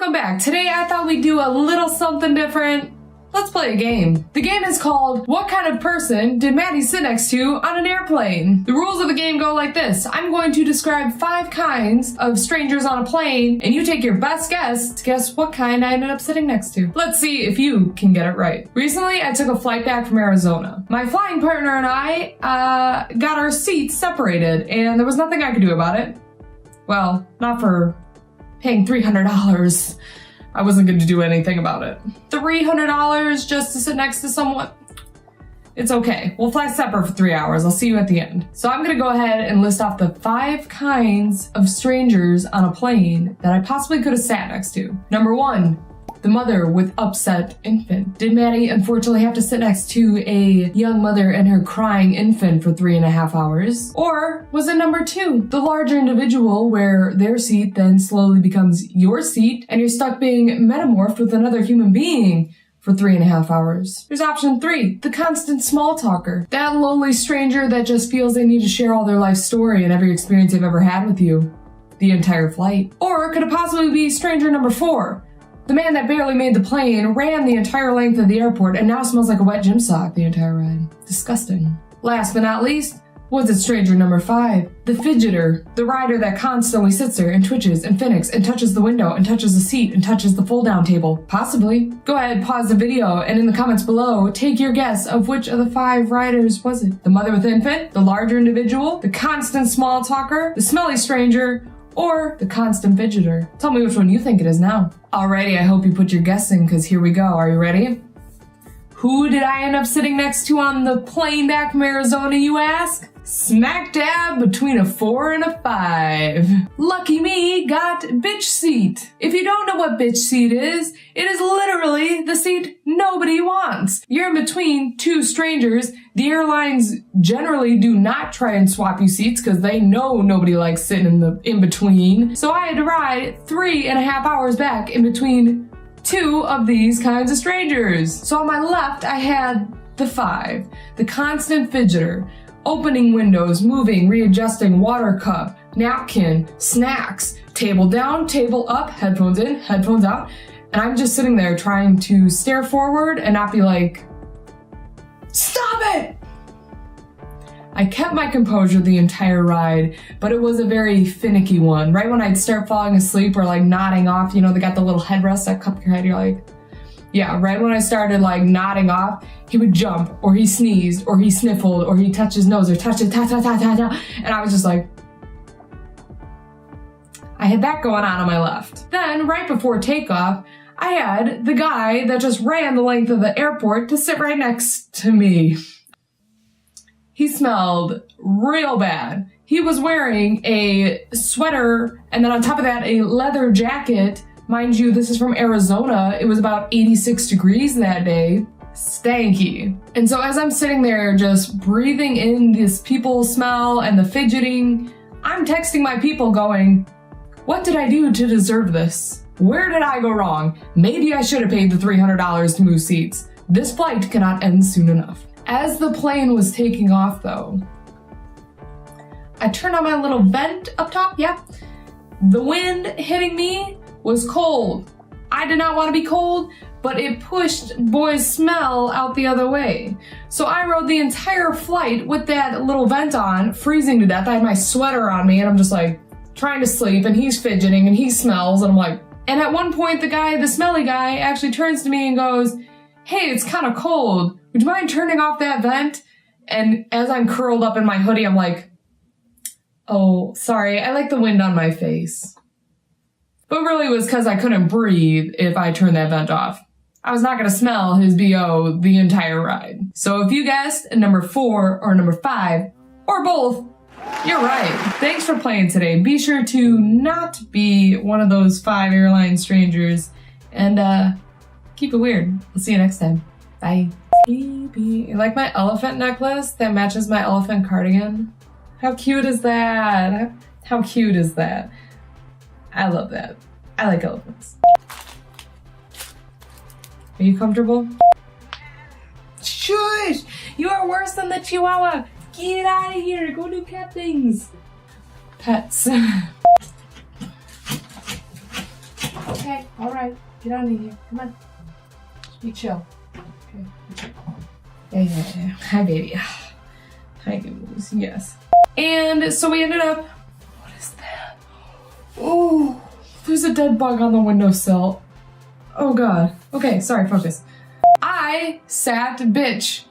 welcome back. Today I thought we'd do a little something different. Let's play a game. The game is called What Kind of Person Did Maddie Sit Next to on an Airplane? The rules of the game go like this. I'm going to describe 5 kinds of strangers on a plane, and you take your best guess to guess what kind I ended up sitting next to. Let's see if you can get it right. Recently, I took a flight back from Arizona. My flying partner and I got our seats separated, and there was nothing I could do about it. Well, not for paying $300. I wasn't going to do anything about it. $300 just to sit next to someone? It's okay. We'll fly separate for 3 hours. I'll see you at the end. So I'm going to go ahead and list off the 5 kinds of strangers on a plane that I possibly could have sat next to. Number 1, the mother with upset infant. Did Maddie unfortunately have to sit next to a young mother and her crying infant for 3.5 hours? Or was it number 2, the larger individual where their seat then slowly becomes your seat and you're stuck being metamorphed with another human being for 3.5 hours? There's option 3, the constant small talker. That lonely stranger that just feels they need to share all their life story and every experience they've ever had with you the entire flight. Or could it possibly be stranger number 4? The man that barely made the plane, ran the entire length of the airport, and now smells like a wet gym sock the entire ride. Disgusting. Last but not least, was it stranger number 5? The fidgeter. The rider that constantly sits there and twitches and finics and touches the window and touches the seat and touches the fold-down table. Possibly. Go ahead, pause the video, and in the comments below, take your guess of which of the 5 riders was it. The mother with infant, the larger individual, the constant small talker, the smelly stranger, or the constant fidgeter. Tell me which one you think it is now. Alrighty, I hope you put your guess in, because here we go. Are you ready? Who did I end up sitting next to on the plane back from Arizona, you ask? Smack dab between a 4 and a 5. Lucky me got bitch seat. If you don't know what bitch seat is, it is literally the seat nobody wants. You're in between 2 strangers. The airlines generally do not try and swap you seats because they know nobody likes sitting in between. So I had to ride 3.5 hours back in between 2 of these kinds of strangers. So on my left, I had the 5, the constant fidgeter. Opening windows, moving, readjusting, water cup, napkin, snacks, table down, table up, headphones in, headphones out. And I'm just sitting there trying to stare forward and not be like, stop it! I kept my composure the entire ride, but it was a very finicky one. Right when I'd start falling asleep or like nodding off, you know, they got the little headrest that cup your head, you're like, yeah, right when I started like nodding off, he would jump, or he sneezed, or he sniffled, or he touched his nose, or touched it, ta-ta-ta-ta-ta, and I was just like, I had that going on my left. Then, right before takeoff, I had the guy that just ran the length of the airport to sit right next to me. He smelled real bad. He was wearing a sweater, and then on top of that, a leather jacket. Mind you, this is from Arizona. It was about 86 degrees that day. Stanky. And so as I'm sitting there just breathing in this people smell and the fidgeting, I'm texting my people going, what did I do to deserve this? Where did I go wrong? Maybe I should have paid the $300 to move seats. This flight cannot end soon enough. As the plane was taking off though, I turned on my little vent up top, yeah. The wind hitting me was cold. I did not want to be cold, but it pushed boy's smell out the other way. So I rode the entire flight with that little vent on, freezing to death. I had my sweater on me and I'm just like trying to sleep and he's fidgeting and he smells and I'm like, and at one point the smelly guy actually turns to me and goes, hey, it's kind of cold. Would you mind turning off that vent? And as I'm curled up in my hoodie, I'm like, oh, sorry, I like the wind on my face. But really it was because I couldn't breathe if I turned that vent off. I was not going to smell his BO the entire ride. So if you guessed number 4 or number 5, or both, you're right. Thanks for playing today. Be sure to not be one of those 5 airline strangers and keep it weird. We'll see you next time. Bye. You like my elephant necklace that matches my elephant cardigan? How cute is that? How cute is that? I love that. I like elephants. Are you comfortable? Shush! You are worse than the Chihuahua! Get out of here! Go do cat things! Pets. Okay, alright. Get on in here. Come on. Be chill. Okay, be chill. Yeah. Hi, baby. Hi, goose. Yes. And so we ended up... What is that? Oh, there's a dead bug on the windowsill. Oh, God. Okay, sorry, focus. I sat bitch